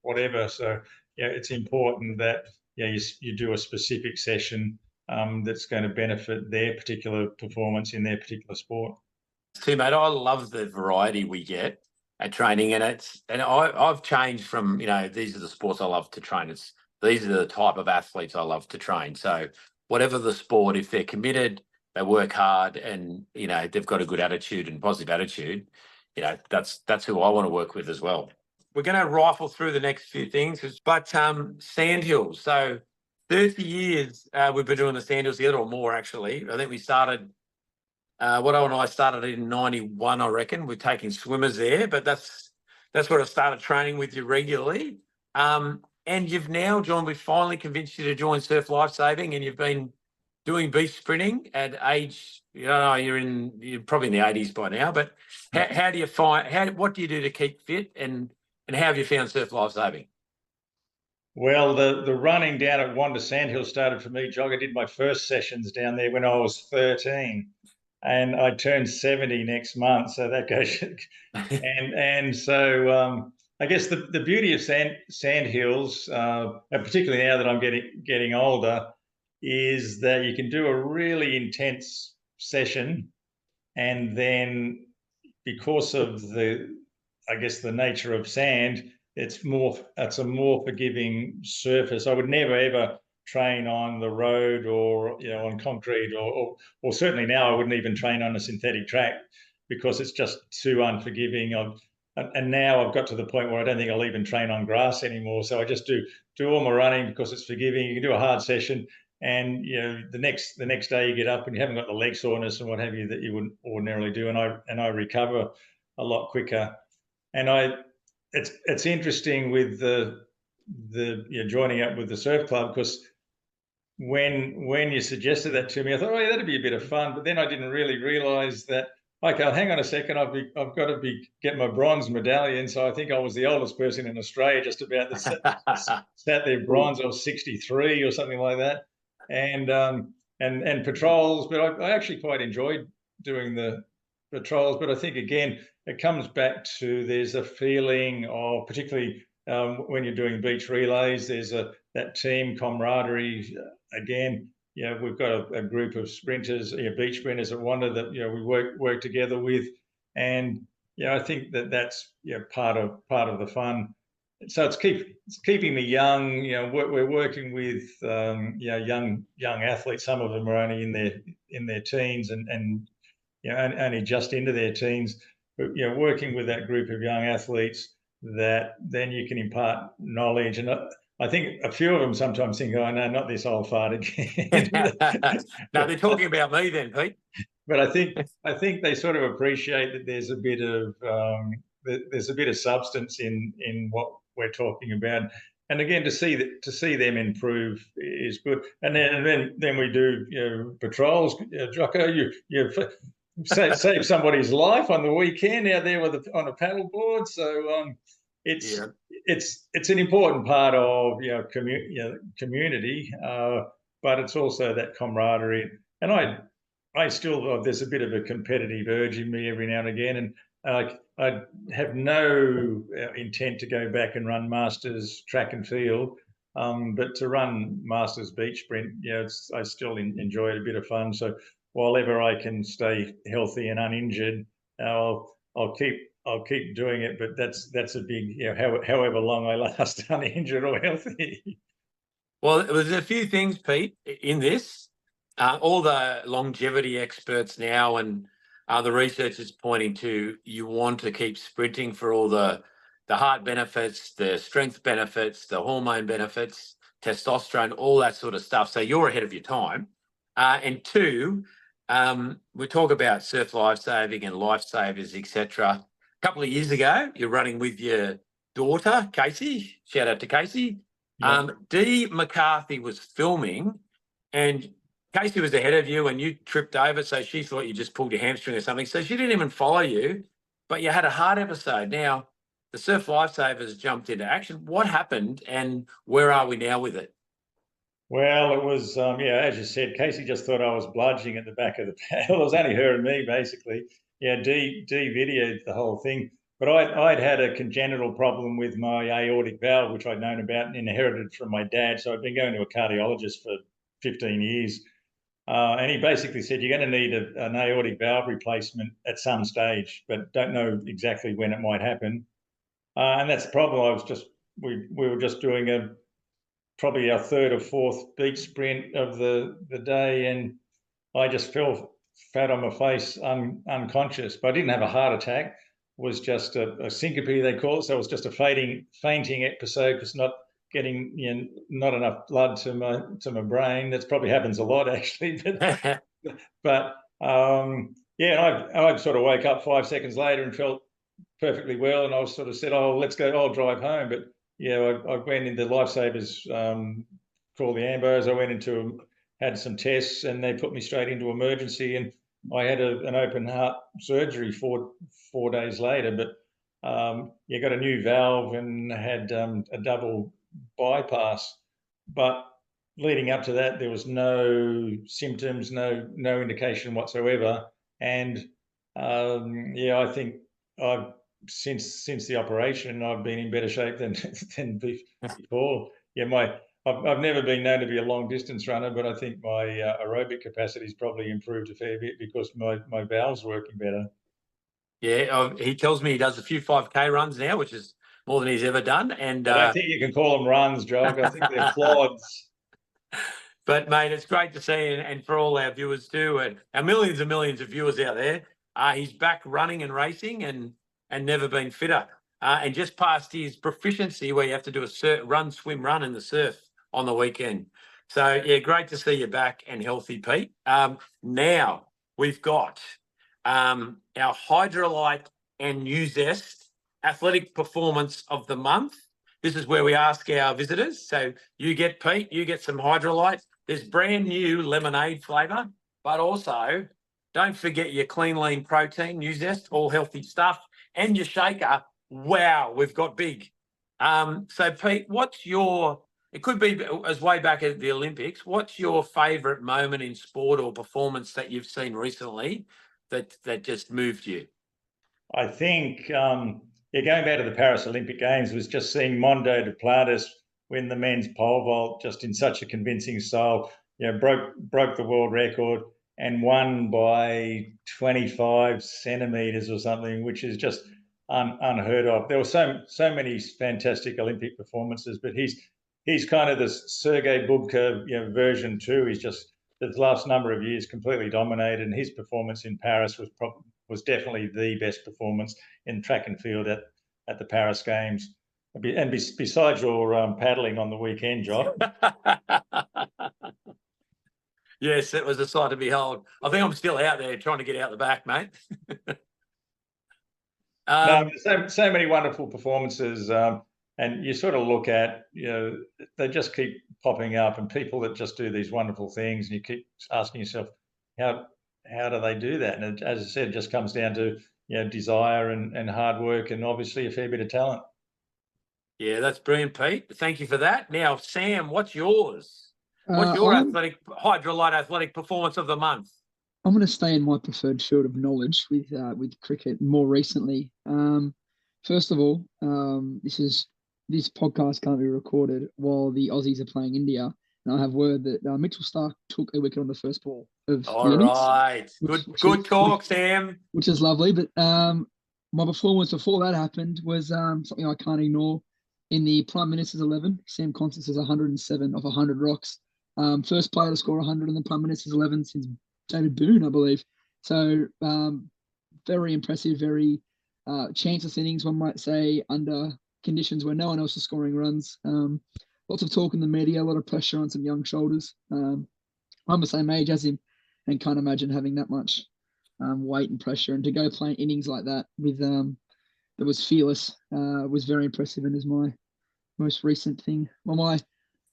whatever. So it's important that you do a specific session that's going to benefit their particular performance in their particular sport. Too, mate, I love the variety we get at training, and I've changed from these are the sports I love to train. These are the type of athletes I love to train. So whatever the sport, if they're committed, they work hard, and they've got a good attitude and positive attitude, that's who I want to work with as well. We're going to rifle through the next few things, but sandhills. So 30 years we've been doing the sandhills together, or more actually. I think we started. Watto and I started in 91, I reckon. We're taking swimmers there, but that's where I started training with you regularly. And you've now, John, we've finally convinced you to join Surf Lifesaving, and you've been doing beach sprinting at age, you're probably in the 80s by now, but how do you what do you do to keep fit, and how have you found Surf Lifesaving? Well, the running down at Wanda Sandhill started for me, Jock. I did my first sessions down there when I was 13. And I turned 70 next month, so that goes. and so I guess the beauty of sandhills, particularly now that I'm getting older, is that you can do a really intense session, and then because of the nature of sand, it's a more forgiving surface. I would never ever train on the road or on concrete, or certainly now I wouldn't even train on a synthetic track, because it's just too unforgiving. And now I've got to the point where I don't think I'll even train on grass anymore. So I just do all my running because it's forgiving. You can do a hard session, and the next day you get up and you haven't got the leg soreness and what have you that you wouldn't ordinarily do, and I recover a lot quicker. And it's interesting with the joining up with the surf club, because when you suggested that to me, I thought, oh yeah, that'd be a bit of fun. But then I didn't really realise that, okay, hang on a second, I've got to get my bronze medallion. So I think I was the oldest person in Australia just about that sat there bronze. I was 63 or something like that. And and patrols. But I actually quite enjoyed doing the patrols. But I think again it comes back to there's a feeling of, particularly when you're doing beach relays, there's that team camaraderie. Again, we've got a group of sprinters, beach sprinters at Wanda that we work together with, and I think that's part of the fun. So it's keeping me young. We're working with young athletes. Some of them are only in their teens and only just into their teens. But working with that group of young athletes, that then you can impart knowledge. And I think a few of them sometimes think, "Oh no, not this old fart again." No, they're talking about me then, Pete. But I think they sort of appreciate that there's a bit of substance in what we're talking about. And again, to see them improve is good. And then we do patrols. Jocko, you save somebody's life on the weekend out there on a paddle board. So it's an important part of community, but it's also that camaraderie. And I still, there's a bit of a competitive urge in me every now and again, and I have no intent to go back and run Masters track and field, but to run Masters beach sprint, I still enjoy it, a bit of fun. So while ever I can stay healthy and uninjured, I'll keep doing it. But that's a big, however long I last uninjured or healthy. Well, there's a few things, Pete, in this. All the longevity experts now and the research is pointing to you want to keep sprinting for all the heart benefits, the strength benefits, the hormone benefits, testosterone, all that sort of stuff. So you're ahead of your time. And two, we talk about surf lifesaving and lifesavers, etc. A couple of years ago, you're running with your daughter, Casey. Shout out to Casey. Yeah. Dee McCarthy was filming and Casey was ahead of you and you tripped over, so she thought you just pulled your hamstring or something. So she didn't even follow you, but you had a heart episode. Now, the Surf Lifesavers jumped into action. What happened and where are we now with it? Well, it was, as you said, Casey just thought I was bludgeoning at the back of the paddle. It was only her and me, basically. Yeah, Dee videoed the whole thing. But I'd had a congenital problem with my aortic valve, which I'd known about and inherited from my dad. So I'd been going to a cardiologist for 15 years. And he basically said, you're going to need an aortic valve replacement at some stage, but don't know exactly when it might happen. And that's the problem. We were just doing probably our third or fourth beach sprint of the day, and I just fell flat on my face, unconscious. But I didn't have a heart attack. It was just a syncope, they call it. So it was just a fainting episode because not getting not enough blood to my brain. That probably happens a lot, actually. But I sort of woke up 5 seconds later and felt perfectly well, and I sort of said, "Oh, let's go. I'll drive home." But I went into Lifesavers, called the ambos. I had some tests, and they put me straight into emergency, and I had an open heart surgery 4 days later. But got a new valve and had a double bypass. But leading up to that, there was no symptoms, no indication whatsoever. And I think since the operation, I've been in better shape than before. I've never been known to be a long distance runner, but I think my aerobic capacity's probably improved a fair bit because my valve's working better. Yeah, he tells me he does a few 5K runs now, which is more than he's ever done. And I don't think you can call them runs, Jock. I think they're plods. But, mate, it's great to see, and for all our viewers too, and our millions and millions of viewers out there, he's back running and racing and never been fitter. And just past his proficiency where you have to do a swim, run in the surf on the weekend. So, yeah, great to see you back and healthy, Pete. Now we've got our Hydrolyte and New Zest Athletic Performance of the Month. This is where we ask our visitors. So you get, Pete, you get some Hydrolyte. There's brand new lemonade flavour, but also don't forget your clean, lean protein, New Zest, all healthy stuff, and your shaker. Wow, we've got big. So, Pete, what's your it could be as way back at the Olympics. What's your favourite moment in sport or performance that you've seen recently that just moved you? I think going back to the Paris Olympic Games was just seeing Mondo Duplantis win the men's pole vault just in such a convincing style. Broke the world record and won by 25 centimeters or something, which is just unheard of. There were so many fantastic Olympic performances, but he's kind of the Sergei Bubka version 2. He's just the last number of years completely dominated, and his performance in Paris was definitely the best performance in track and field at the Paris Games. And besides your paddling on the weekend, Jock. Yes, it was a sight to behold. I think I'm still out there trying to get out the back, mate. No, so many wonderful performances, and you sort of look at, they just keep popping up, and people that just do these wonderful things, and you keep asking yourself, how do they do that? And as I said, it just comes down to desire and hard work, and obviously a fair bit of talent. Yeah, that's brilliant, Pete. Thank you for that. Now, Sam, what's yours? What's your hydrolyte athletic performance of the month? I'm going to stay in my preferred field of knowledge with cricket more recently. First of all, this podcast can't be recorded while the Aussies are playing India, and I have word that Mitchell Starc took a wicket on the first ball of all the right, innings, good talk, Sam. Which is lovely. But my performance before that happened was something I can't ignore. In the Prime Minister's 11, Sam Constance is 107 off 100 rocks. First player to score 100 in the Prime Minister's 11 since David Boone, I believe. So very impressive, very chanceless innings, one might say, under conditions where no one else is scoring runs. Lots of talk in the media, a lot of pressure on some young shoulders. I'm the same age as him and can't imagine having that much weight and pressure. And to go playing innings like that with that was fearless was very impressive, and is my most recent thing. Well,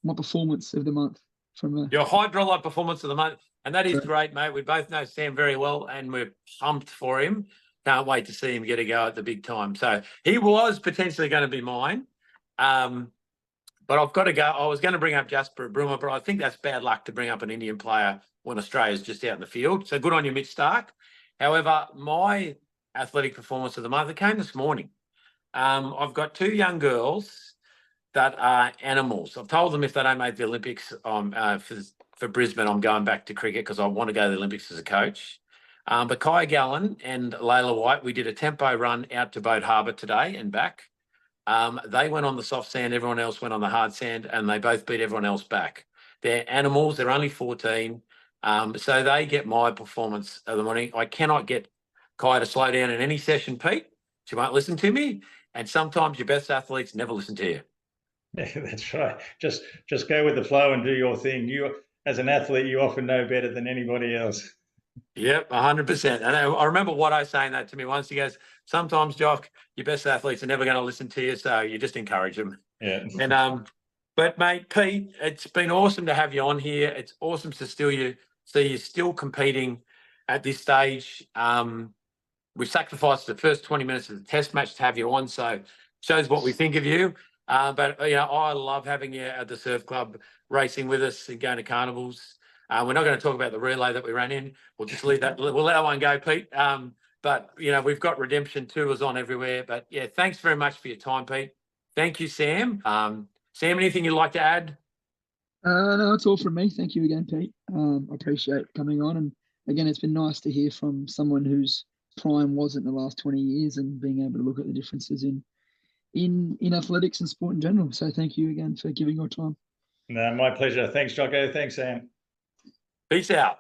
my performance of the month. Your hydrolyte performance of the month. And that is great, mate. We both know Sam very well, and we're pumped for him. Can't wait to see him get a go at the big time. So he was potentially going to be mine. But I've got to go. I was going to bring up Jasper Broomer, but I think that's bad luck to bring up an Indian player when Australia's just out in the field. So good on you, Mitch Starc. However, my athletic performance of the month, it came this morning. I've got 2 young girls that are animals. I've told them if they don't make the Olympics for Brisbane, I'm going back to cricket because I want to go to the Olympics as a coach. But Kai Gallen and Layla White, we did a tempo run out to Boat Harbour today and back. They went on the soft sand, everyone else went on the hard sand, and they both beat everyone else back. They're animals, they're only 14. So they get my performance of the morning. I cannot get Kai to slow down in any session, Pete. She won't listen to me. And sometimes your best athletes never listen to you. Yeah, that's right. Just go with the flow and do your thing. You, as an athlete, you often know better than anybody else. Yep, 100%. And I remember Watto saying that to me once. He goes, sometimes, Jock, your best athletes are never going to listen to you, so you just encourage them. Yeah. And but mate, Pete, it's been awesome to have you on here. It's awesome to see you still competing at this stage. We've sacrificed the first 20 minutes of the test match to have you on, so shows what we think of you. But I love having you at the surf club, racing with us and going to carnivals. We're not going to talk about the relay that we ran in. We'll just leave that. We'll let that one go, Pete. But we've got redemption tours on everywhere. But yeah, thanks very much for your time, Pete. Thank you, Sam. Sam, anything you'd like to add? No, it's all from me. Thank you again, Pete. I appreciate coming on. And again, it's been nice to hear from someone whose prime wasn't the last 20 years and being able to look at the differences in athletics and sport in general. So thank you again for giving your time. No, my pleasure. Thanks, Jocko. Thanks, Sam. Peace out.